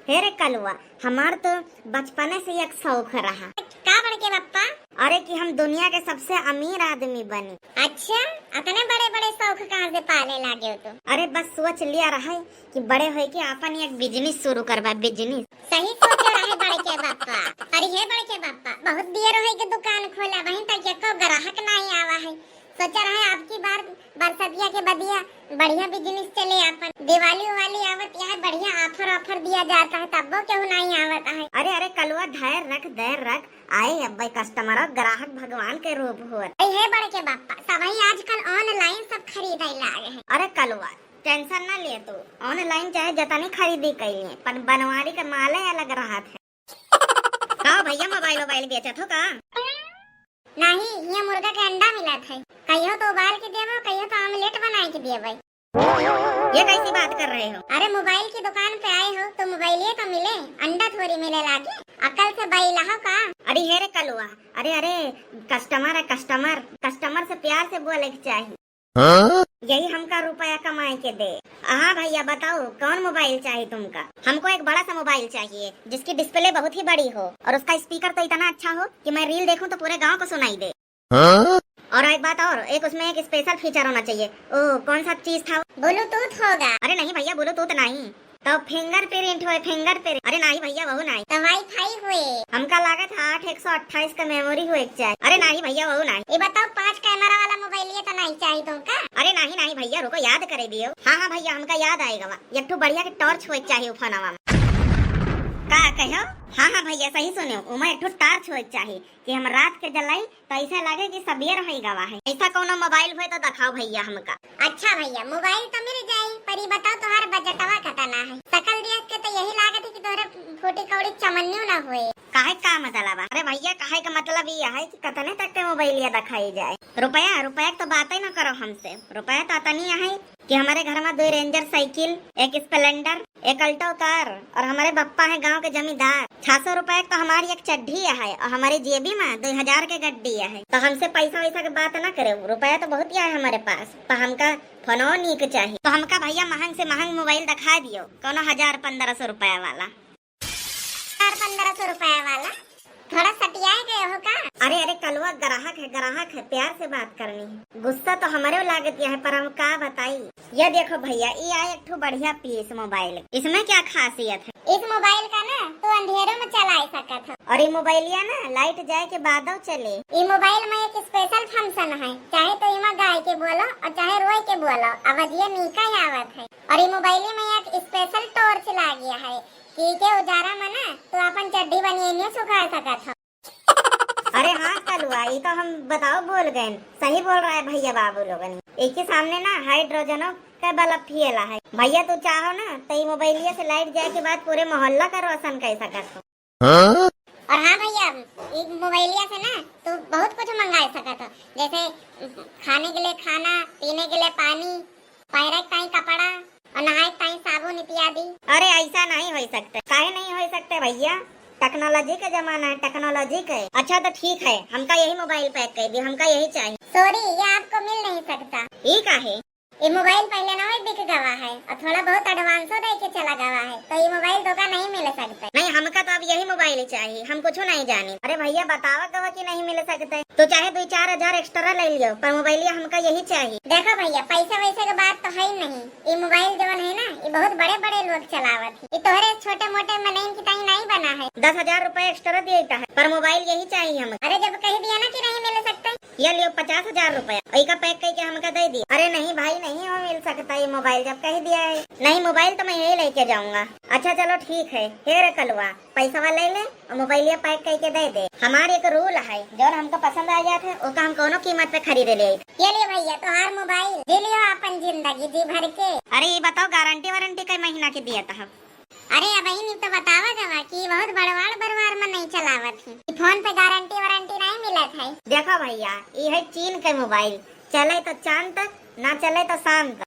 हे रे कलुआ, हमार तो बचपने से एक शौक रहा। का बड़के पप्पा? अरे कि हम दुनिया के सबसे अमीर आदमी बने। अच्छा, इतने बड़े बड़े शौक कहाँ से पाले लागे हो तुम? अरे बस सोच लिया रहा है कि बड़े होए के अपन एक बिजनेस शुरू करवा। बिजनेस सही सोच रहे बड़के पप्पा। अरे हे बड़के पप्पा, बहुत देर हो गई दुकान खोला, वहीं तक एको ग्राहक नहीं आवा है। सोचा रहे आपकी बार बरसतिया के बदिया बढ़िया बिजनेस चले अपन। दिवाली वाली आवत है, बढ़िया ऑफर दिया जाता है, तब वो क्यों नहीं आवत है? अरे अरे कलुआ, धैर्य रख आए अब कस्टमर ग्राहक भगवान के रूप हो। हे बड़के पप्पा, सभी आजकल ऑनलाइन सब खरीदे लागे हैं। अरे कलुआ टेंशन ना ले, तू ऑनलाइन चाहे जतनी खरीदी कइले पर बनवारी का माले अलग रहा है। का भैया मोबाइल बेचत हो का? नहीं, ये मुर्गा के अंडा मिला था। कहियो तो उबाल के देबो, कहियो तो ऑमलेट बनाए के देबो। ये कैसी बात कर रहे हो? अरे मोबाइल की दुकान पे आए हो तो मोबाइल ही तो मिले, अंडा थोड़ी मिले लागे। अकल से बैला हो का? अरे हे रे कलुआ, अरे कस्टमर है, कस्टमर से प्यार से बोले के चाहिए। यही हमका रुपया कमाए के दे। हाँ भैया बताओ कौन मोबाइल चाहिए तुमका? हमको एक बड़ा सा मोबाइल चाहिए जिसकी डिस्प्ले बहुत ही बड़ी हो और उसका स्पीकर तो इतना अच्छा हो कि मैं रील देखूं तो पूरे गांव को सुनाई दे। और एक बात और, एक उसमें एक स्पेशल फीचर होना चाहिए। ओ कौन सा चीज था? ब्लूटूथ होगा। अरे नहीं भैया, ब्लूटूथ नहीं, तो फिंगर प्रिंट हो, फिंगर प्रिंट। अरे नहीं भैया, वो नहीं। तो वाईफाई हुए। हमका लागत 8/128 का मेमोरी हुए चाहिए। अरे नहीं भैया, वो नहीं। ये बताओ 5 कैमरा वाला मोबाइल ये तो नहीं चाहिए तुमका? अरे नहीं भैया, रुको याद करे दियो। हाँ भैया, हमका याद आएगा। एक ठो बढ़िया के टॉर्च हुए चाहिए फोनवा में। का कहो? हाँ भैया सही सुने, उमा एक ठो टॉर्च होए चाहिए कि हम रात के जलाई तो ऐसा लगे कि सबेर हो गवा है। ऐसा कोनो मोबाइल हुए तो दिखाओ भैया हमका। अच्छा भैया, मोबाइल तो मिल जाए, पर ये बताओ तुम्हारा बजटवा कितना है? सकल देख के तो यही लागत है कि तोहरा फूटी कौड़ी चमन्नू ना हुए। काहे का मतलब? अरे भैया काहे का मतलब ये है कि कितने तक के मोबाइल ये दिखाई जाए। रुपया तो बात ही ना करो हमसे। रुपया तो तनी है कि हमारे घर में 2 रेंजर साइकिल, एक स्प्लेंडर, एक अल्टो कार और हमारे बप्पा है गांव के जमींदार। 600 रुपए तो हमारी एक चड्ढी है और हमारी जेबी में 2000 के गड्डी है। तो हमसे पैसा वैसा की बात ना करे। रुपया तो बहुत ही है हमारे पास, पर हमका फोनो नीक चाहिए। तो हमका भैया महंग से महंग मोबाइल दिखा दियो, कोनो 1000-1500 रुपया वाला। 1500 रुपया वाला थोड़ा सटियाए गए हो का? अरे कलुआ, ग्राहक है, प्यार से बात करनी है। गुस्सा तो हमारे लागत है, पर हम का बताई। ये देखो भैया, ये आया एक ठो बढ़िया पीस मोबाइल। इसमें क्या खासियत है? इस मोबाइल का ना तो अंधेरों में चला सकत है। और ये मोबाइलिया ना लाइट जाए के बाद चले। ये मोबाइल में एक स्पेशल फंक्शन है, चाहे तो इमा गाय के बोलो और चाहे रोए के बोलो, आवाज़ नीका ही आवत है। और ये मोबाइल में एक स्पेशल टॉर्च ला गया है कि के उजारा में ना तो अपन चड्डी बनिए सुखा सकत है। अरे हाँ कलुआ, ये तो हम बताओ बोल गए। सही बोल रहा है भैया बाबू लोगन। एक के सामने ना हाइड्रोजनो का बल्ब फियला है। भैया तू चाहो ना तो ये मोबाइलिया से लाइट जाए के बाद पूरे मोहल्ला का रोशन कर सकत हो। और हाँ भैया, एक मोबाइलिया से ना तो बहुत कुछ मंगा सकत हो, जैसे खाने के लिए खाना, पीने के लिए पानी, पैरे ताई कपड़ा और नहाए ताई साबुन इत्यादि। अरे ऐसा नहीं हो सकते। काहे नहीं हो सकते भैया? टेक्नोलॉजी का जमाना है, टेक्नोलॉजी का। अच्छा तो ठीक है, हमका यही मोबाइल पैक कर दियो, हमका यही चाहिए। सॉरी, ये आपको मिल नहीं सकता। ये का है? ये मोबाइल पहले ना बिक गवा है और थोड़ा बहुत एडवांसो दे के चला गवा है, तो ये मोबाइल धोखा नहीं मिल सकता। नहीं, हमका तो अब यही मोबाइल चाहिए, हम कुछ नहीं जाने। अरे भैया बतावा गवा कि नहीं मिल सकते तो चाहे 2-4 हजार एक्स्ट्रा ले लियो, पर मोबाइल हमका यही चाहिए। देखो भैया, पैसा वैसे की बात तो है नहीं। ये मोबाइल जो है ना, ये बहुत बड़े बड़े लोग चलावत है। ये तोहरे छोटे मोटे मनइन की ताई नहीं बना है। 10,000 रुपए एक्स्ट्रा देता है, पर मोबाइल यही चाहिए हमें। अरे जब कह दिया ना कि नहीं मिल सकता, ये लियो 50,000 रुपया, एक पैक करके हमका दे दिया। अरे नहीं भाई, नहीं हो मिल सकता ये मोबाइल, जब कह दिया है। नहीं, मोबाइल तो मैं यही लेके जाऊंगा। अच्छा चलो ठीक है, हे रे कलुआ, पैसा वाला ले ले और मोबाइल पैक करके दे दे। हमारे एक रूल है, जो हमको पसंद आ जाता है उसका हम कोनो कीमत पे खरीद ले। ये लियो भैया तुम्हार मोबाइल, जी लियो अपन जिंदगी जी भर के। अरे ये बताओ गारंटी वारंटी कई महीना की दिया था? अरे अब नहीं तो बतावा गवा कि बहुत बड़वार में नहीं चलावत है। फोन पे गारंटी वारंटी नहीं मिलत है। देखो भैया, ये है चीन के मोबाइल, चले तो चांद तक, ना चले तो शाम तक।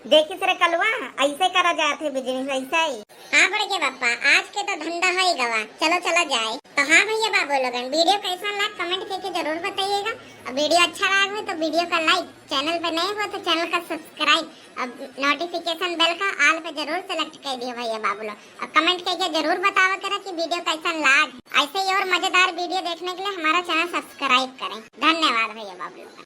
देखी सरे कलुआ, ऐसे करा जाते बिजनेस, ऐसा ही। हाँ बड़के पापा, आज के तो धंधा है गवा, चलो चला जाए। तो हाँ भैया बाबू लोगन, वीडियो कैसा लगा कमेंट करके जरूर बताइएगा। अब वीडियो अच्छा लगा हो तो वीडियो का लाइक, चैनल पे नए हो तो चैनल का सब्सक्राइब, अब नोटिफिकेशन बेल का ऑल पे जरूर सेलेक्ट कर दियो भैया बाबू लोग। अब कमेंट करके जरूर बतावा करा कि वीडियो कैसा लगा। ऐसे ही और मजेदार वीडियो देखने के लिए हमारा चैनल सब्सक्राइब करें। धन्यवाद भैया बाबू लोग।